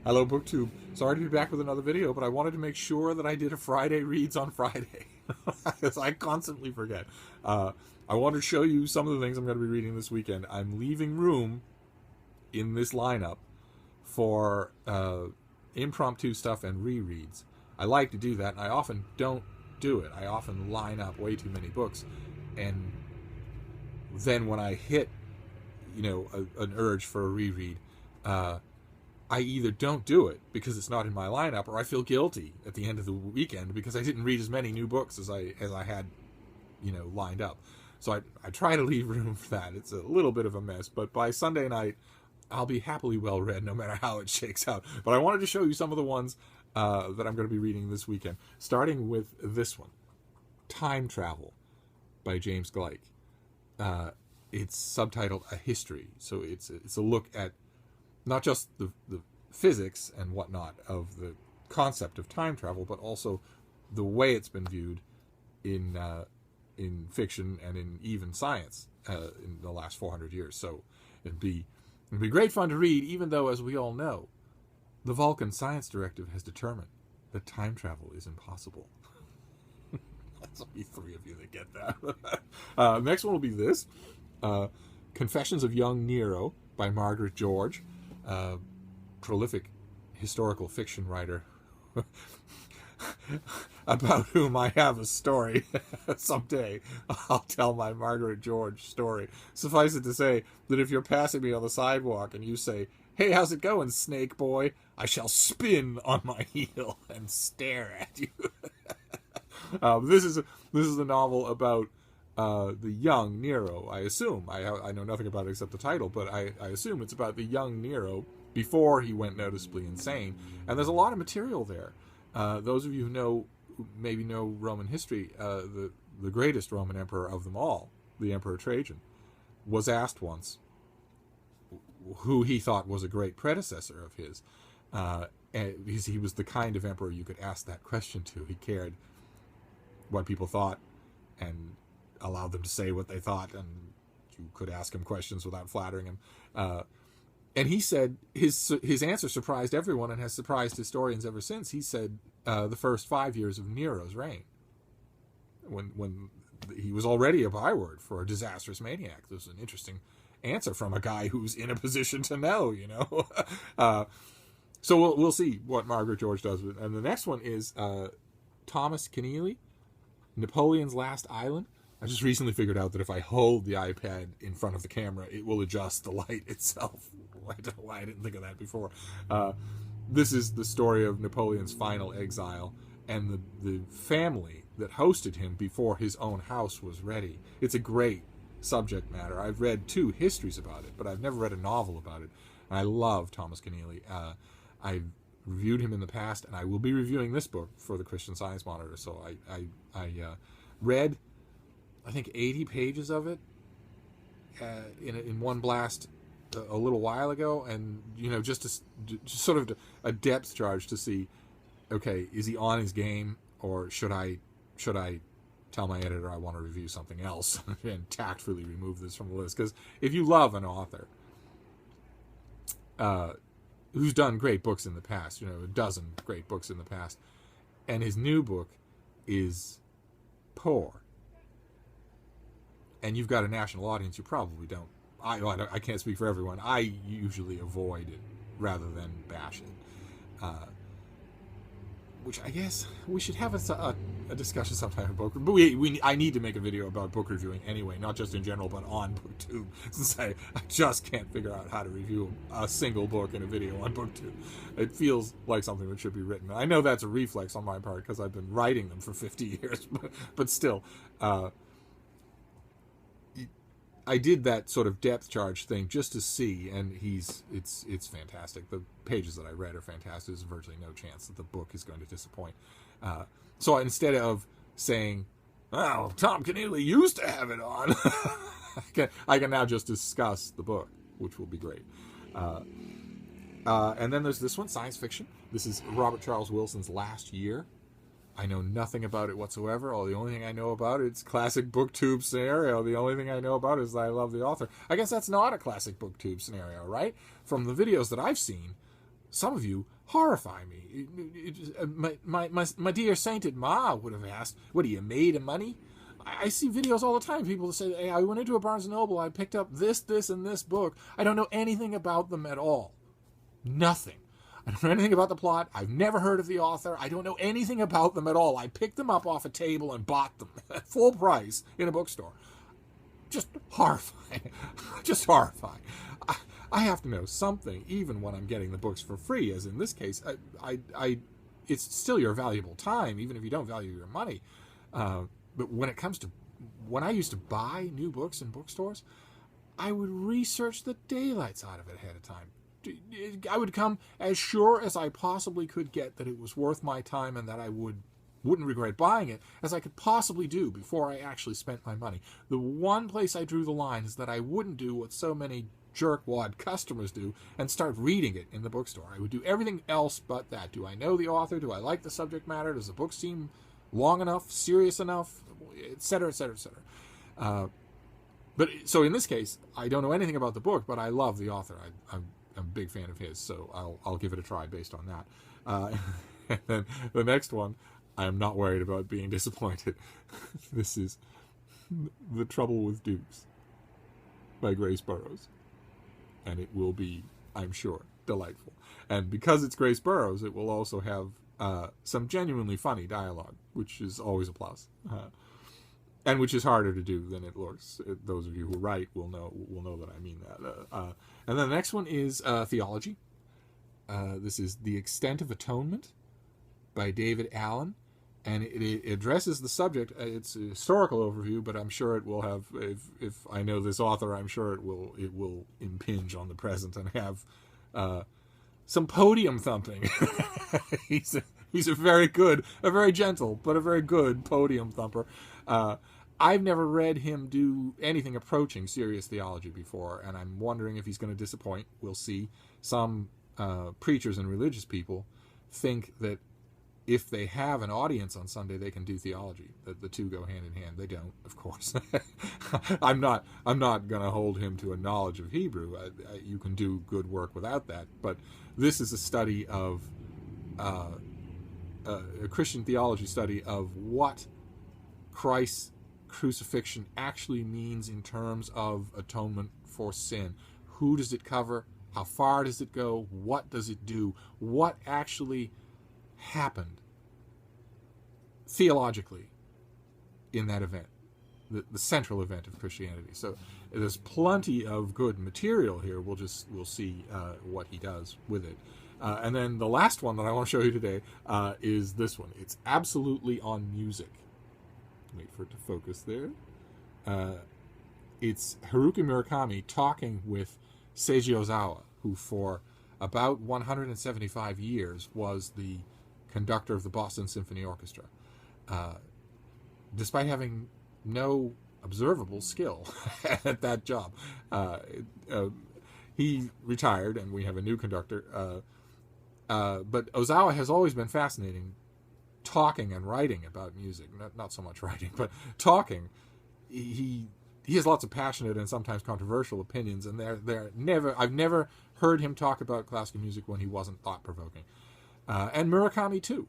Hello, BookTube. Sorry to be back with another video, but I wanted to make sure that I did a Friday Reads on Friday, because I constantly forget. I want to show you some of the things I'm going to be reading this weekend. I'm leaving room in this lineup for impromptu stuff and rereads. I like to do that, and I often don't do it. I often line up way too many books, and then when I hit, an urge for a reread, I either don't do it because it's not in my lineup, or I feel guilty at the end of the weekend because I didn't read as many new books as I had, lined up. So I try to leave room for that. It's a little bit of a mess, but by Sunday night, I'll be happily well read no matter how it shakes out. But I wanted to show you some of the ones that I'm going to be reading this weekend, starting with this one, Time Travel by James Gleick. It's subtitled A History, so it's a look at not just the physics and whatnot of the concept of time travel, but also the way it's been viewed in fiction and in even science in the last 400 years. So it'd be great fun to read, even though, as we all know, the Vulcan Science Directive has determined that time travel is impossible. There's only 3 of you that get that. Next one will be this, Confessions of Young Nero by Margaret George. Prolific historical fiction writer about whom I have a story. Someday I'll tell my Margaret George story. Suffice it to say that if you're passing me on the sidewalk and you say, "Hey, how's it going, snake boy?" I shall spin on my heel and stare at you. This is a novel about the young Nero, I assume. I know nothing about it except the title, but I assume it's about the young Nero before he went noticeably insane. And there's a lot of material there. Those of you who maybe know Roman history, the greatest Roman emperor of them all, the Emperor Trajan, was asked once who he thought was a great predecessor of his. And because he was the kind of emperor you could ask that question to. He cared what people thought and allowed them to say what they thought, and you could ask him questions without flattering him. And he said his answer surprised everyone and has surprised historians ever since. He said the first 5 years of Nero's reign, when he was already a byword for a disastrous maniac. This is an interesting answer from a guy who's in a position to know, So we'll see what Margaret George does with it. And the next one is Thomas Keneally, Napoleon's Last Island. I just recently figured out that if I hold the iPad in front of the camera, it will adjust the light itself. I don't know why I didn't think of that before. This is the story of Napoleon's final exile and the family that hosted him before his own house was ready. It's a great subject matter. I've read 2 histories about it, but I've never read a novel about it. And I love Thomas Keneally. I've reviewed him in the past, and I will be reviewing this book for the Christian Science Monitor. So I read, I think, 80 pages of it in one blast a little while ago, and just sort of a depth charge to see, okay, is he on his game, or should I tell my editor I want to review something else and tactfully remove this from the list? Because if you love an author who's done great books in the past, a dozen great books in the past, and his new book is poor, and you've got a national audience, you probably don't. I can't speak for everyone. I usually avoid it rather than bash it. Which I guess we should have a discussion sometime about book. But I need to make a video about book reviewing anyway, not just in general, but on BookTube. Since I just can't figure out how to review a single book in a video on BookTube. It feels like something that should be written. I know that's a reflex on my part because I've been writing them for 50 years, but still. I did that sort of depth charge thing just to see, and it's fantastic. The pages that I read are fantastic. There's virtually no chance that the book is going to disappoint. So instead of saying, "Oh, Tom Keneally used to have it on," I can now just discuss the book, which will be great. And then there's this one, science fiction. This is Robert Charles Wilson's Last Year. I know nothing about it whatsoever. The only thing I know about it's classic BookTube scenario. The only thing I know about it is that I love the author. I guess that's not a classic BookTube scenario, right? From the videos that I've seen, some of you horrify me. My dear sainted Ma would have asked, what are you, made of money? I see videos all the time. People say, hey, I went into a Barnes & Noble, I picked up this, and this book. I don't know anything about them at all. Nothing. I don't know anything about the plot. I've never heard of the author. I don't know anything about them at all. I picked them up off a table and bought them at full price in a bookstore. Just horrifying. Just horrifying. I have to know something, even when I'm getting the books for free, as in this case. It's still your valuable time, even if you don't value your money. But when it comes to, when I used to buy new books in bookstores, I would research the daylights out of it ahead of time. I would come as sure as I possibly could get that it was worth my time and that I wouldn't regret buying it as I could possibly do before I actually spent my money. The one place I drew the line is that I wouldn't do what so many jerkwad customers do and start reading it in the bookstore. I would do everything else but that. Do I know the author? Do I like the subject matter? Does the book seem long enough, serious enough, etc., etc., etc.? But so in this case, I don't know anything about the book, but I love the author. I'm a big fan of his, so I'll give it a try based on that. And then the next one, I am not worried about being disappointed. This is The Trouble with Dupes by Grace Burrows. And it will be, I'm sure, delightful. And because it's Grace Burrows, it will also have some genuinely funny dialogue, which is always a plus. And which is harder to do than it looks. Those of you who write will know that I mean that. And then the next one is Theology. This is The Extent of Atonement by David Allen. And it addresses the subject. It's a historical overview, but I'm sure it will have, if I know this author, I'm sure it will impinge on the present and have some podium thumping. He's a very gentle, but a very good podium thumper. I've never read him do anything approaching serious theology before, and I'm wondering if he's going to disappoint. We'll see. Some preachers and religious people think that if they have an audience on Sunday, they can do theology. That the two go hand in hand. They don't, of course. I'm not going to hold him to a knowledge of Hebrew. You can do good work without that. But this is a study of a Christian theology study of what Christ's crucifixion actually means in terms of atonement for sin. Who does it cover? How far does it go? What does it do? What actually happened theologically in that event, the central event of Christianity? So there's plenty of good material here. We'll see what he does with it. And then the last one that I want to show you today is this one. It's absolutely on music. Wait for it to focus there. It's Haruki Murakami talking with Seiji Ozawa, who for about 175 years was the conductor of the Boston Symphony Orchestra, despite having no observable skill at that job. He retired, and we have a new conductor. But Ozawa has always been fascinating, talking and writing about music. Not so much writing, but talking. He has lots of passionate and sometimes controversial opinions, and I've never heard him talk about classical music when he wasn't thought-provoking. And Murakami too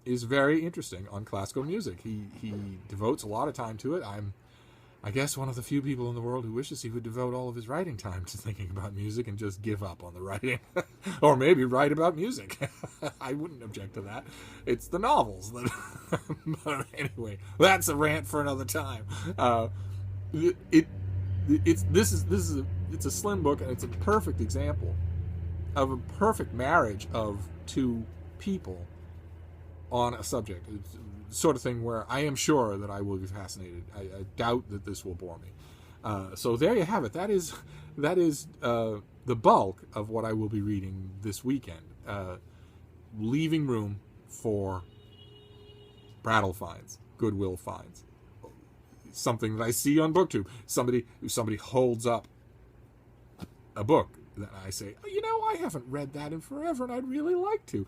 is very interesting on classical music. He devotes a lot of time to it. I guess one of the few people in the world who wishes he would devote all of his writing time to thinking about music and just give up on the writing. Or maybe write about music. I wouldn't object to that. It's the novels that... But anyway, that's a rant for another time. It's a slim book, and it's a perfect example of a perfect marriage of two people on a subject. It's the sort of thing where I am sure that I will be fascinated. I doubt that this will bore me. So there you have it. That is the bulk of what I will be reading this weekend. Leaving room for Brattle finds, Goodwill finds, something that I see on BookTube. Somebody holds up a book that I say, I haven't read that in forever, and I'd really like to.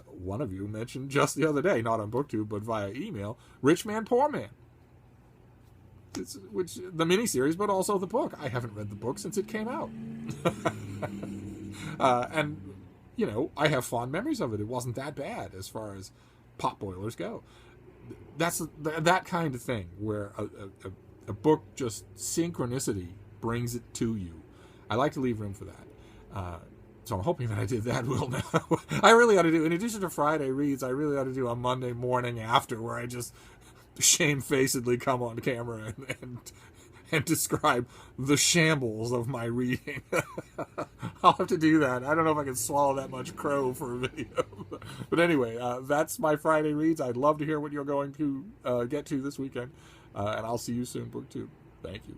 One of you mentioned just the other day, not on BookTube, but via email, Rich Man, Poor Man. Which the miniseries, but also the book. I haven't read the book since it came out. And, I have fond memories of it. It wasn't that bad as far as pot boilers go. That's that kind of thing where a book, just synchronicity brings it to you. I like to leave room for that. So I'm hoping that I did that well now. I really ought to do, in addition to Friday reads, I really ought to do a Monday morning after where I just shamefacedly come on camera and describe the shambles of my reading. I'll have to do that. I don't know if I can swallow that much crow for a video. But anyway, that's my Friday reads. I'd love to hear what you're going to get to this weekend. And I'll see you soon, BookTube. Thank you.